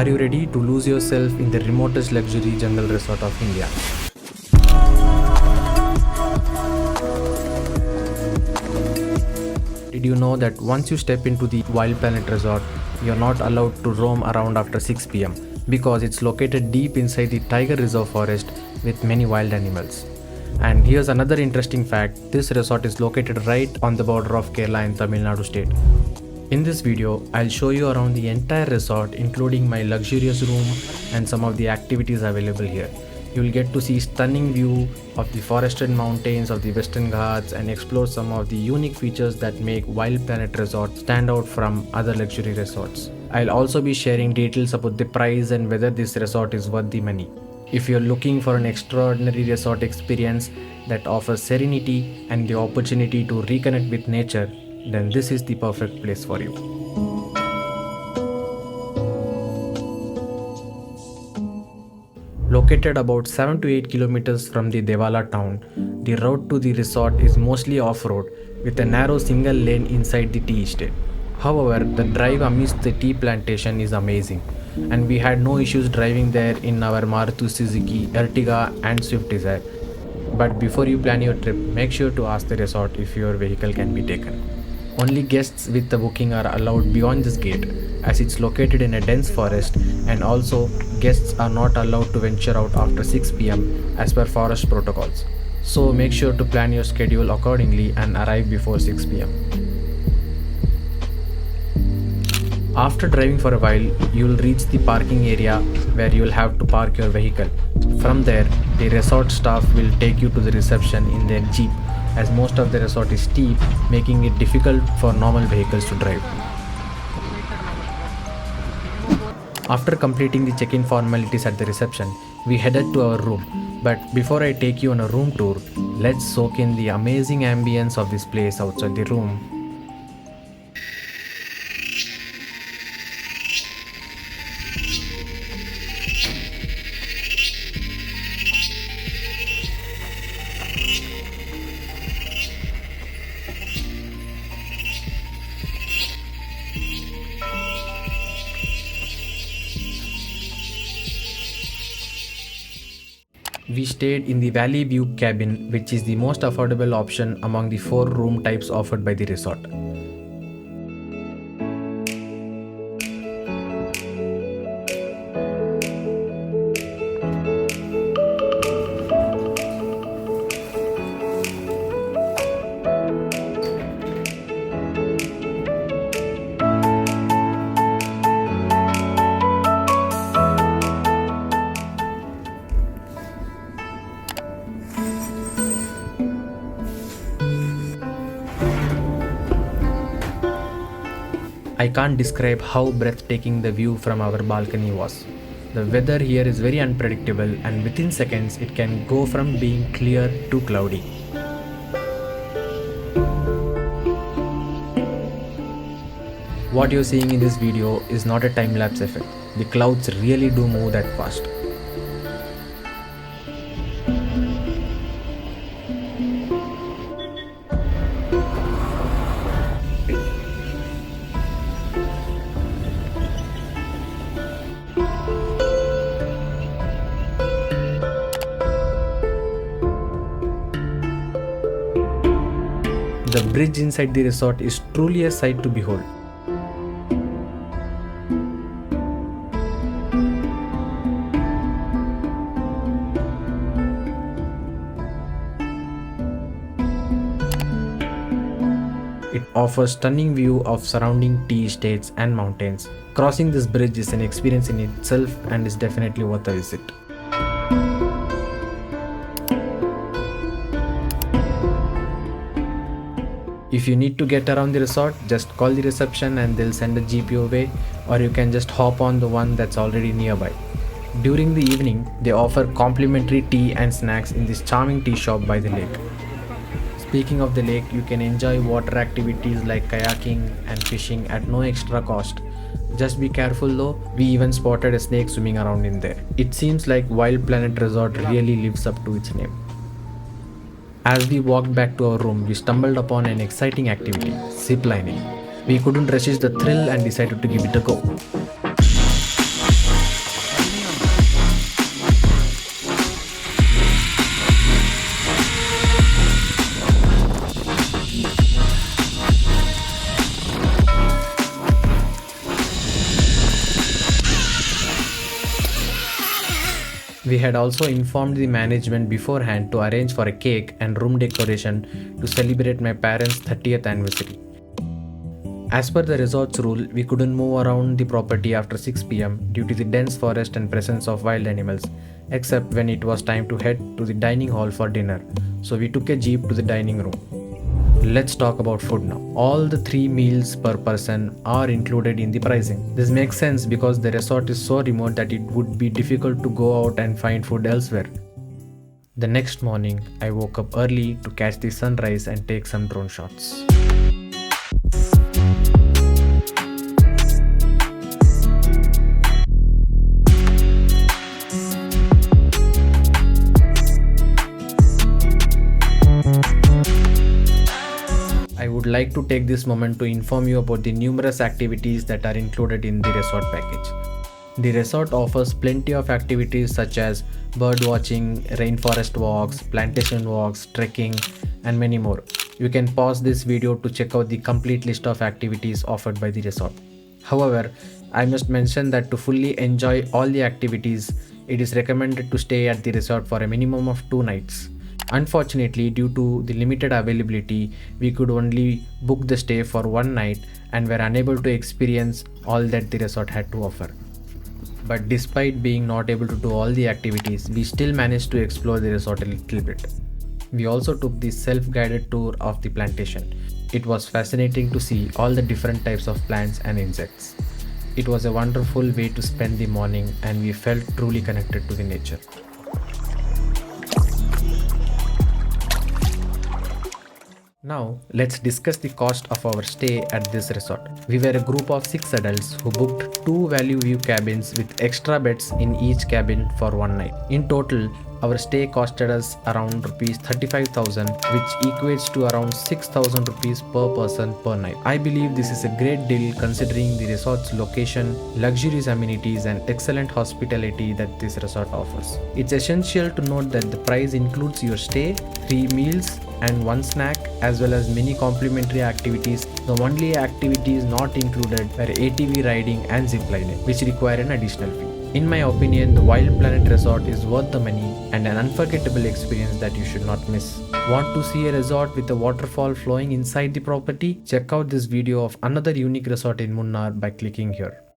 Are you ready to lose yourself in the remotest luxury jungle resort of India? Did you know that once you step into the Wild Planet Resort, you're not allowed to roam around after 6 pm because it's located deep inside the Tiger Reserve forest with many wild animals. And here's another interesting fact, this resort is located right on the border of Kerala and Tamil Nadu state. In this video, I'll show you around the entire resort including my luxurious room and some of the activities available here. You'll get to see stunning view of the forested mountains of the Western Ghats and explore some of the unique features that make Wild Planet Resort stand out from other luxury resorts. I'll also be sharing details about the price and whether this resort is worth the money. If you're looking for an extraordinary resort experience that offers serenity and the opportunity to reconnect with nature, then this is the perfect place for you. Located about 7 to 8 kilometers from the Devala town, the route to the resort is mostly off-road with a narrow single lane inside the tea estate. However, the drive amidst the tea plantation is amazing, and we had no issues driving there in our Maruti Suzuki Ertiga and Swift Desire. But before you plan your trip, make sure to ask the resort if your vehicle can be taken. Only guests with the booking are allowed beyond this gate as it's located in a dense forest, and also guests are not allowed to venture out after 6 pm as per forest protocols. So make sure to plan your schedule accordingly and arrive before 6 pm. After driving for a while, you'll reach the parking area where you'll have to park your vehicle. From there, the resort staff will take you to the reception in their jeep, as most of the resort is steep, making it difficult for normal vehicles to drive. After completing the check-in formalities at the reception, we headed to our room. But before I take you on a room tour, let's soak in the amazing ambience of this place outside the room. We stayed in the Valley View cabin, which is the most affordable option among the 4 room types offered by the resort. I can't describe how breathtaking the view from our balcony was. The weather here is very unpredictable, and within seconds it can go from being clear to cloudy. What you're seeing in this video is not a time-lapse effect. The clouds really do move that fast. The bridge inside the resort is truly a sight to behold. It offers stunning view of surrounding tea estates and mountains. Crossing this bridge is an experience in itself and is definitely worth a visit. If you need to get around the resort, just call the reception and they'll send a jeep your way, or you can just hop on the one that's already nearby. During the evening, they offer complimentary tea and snacks in this charming tea shop by the lake. Speaking of the lake, you can enjoy water activities like kayaking and fishing at no extra cost. Just be careful though, we even spotted a snake swimming around in there. It seems like Wild Planet Resort really lives up to its name. As we walked back to our room, we stumbled upon an exciting activity, ziplining. We couldn't resist the thrill and decided to give it a go. We had also informed the management beforehand to arrange for a cake and room decoration to celebrate my parents' 30th anniversary. As per the resort's rule, we couldn't move around the property after 6 pm due to the dense forest and presence of wild animals, except when it was time to head to the dining hall for dinner. So we took a jeep to the dining room. Let's talk about food now. All the 3 meals per person are included in the pricing. This makes sense because the resort is so remote that it would be difficult to go out and find food elsewhere. The next morning, I woke up early to catch the sunrise and take some drone shots. I would like to take this moment to inform you about the numerous activities that are included in the resort package. The resort offers plenty of activities such as bird watching, rainforest walks, plantation walks, trekking, and many more. You can pause this video to check out the complete list of activities offered by the resort. However, I must mention that to fully enjoy all the activities, it is recommended to stay at the resort for a minimum of 2 nights. Unfortunately, due to the limited availability, we could only book the stay for 1 night and were unable to experience all that the resort had to offer. But despite being not able to do all the activities, we still managed to explore the resort a little bit. We also took the self-guided tour of the plantation. It was fascinating to see all the different types of plants and insects. It was a wonderful way to spend the morning and we felt truly connected to the nature. Now, let's discuss the cost of our stay at this resort. We were a group of 6 adults who booked 2 value view cabins with extra beds in each cabin for 1 night. In total, our stay costed us around rupees 35,000, which equates to around 6,000 rupees per person per night. I believe this is a great deal considering the resort's location, luxurious amenities, and excellent hospitality that this resort offers. It's essential to note that the price includes your stay, 3 meals, and 1 snack, as well as many complimentary activities. The only activities not included were ATV riding and ziplining, which require an additional fee. In my opinion, the Wild Planet Resort is worth the money and an unforgettable experience that you should not miss. Want to see a resort with a waterfall flowing inside the property? Check out this video of another unique resort in Munnar by clicking here.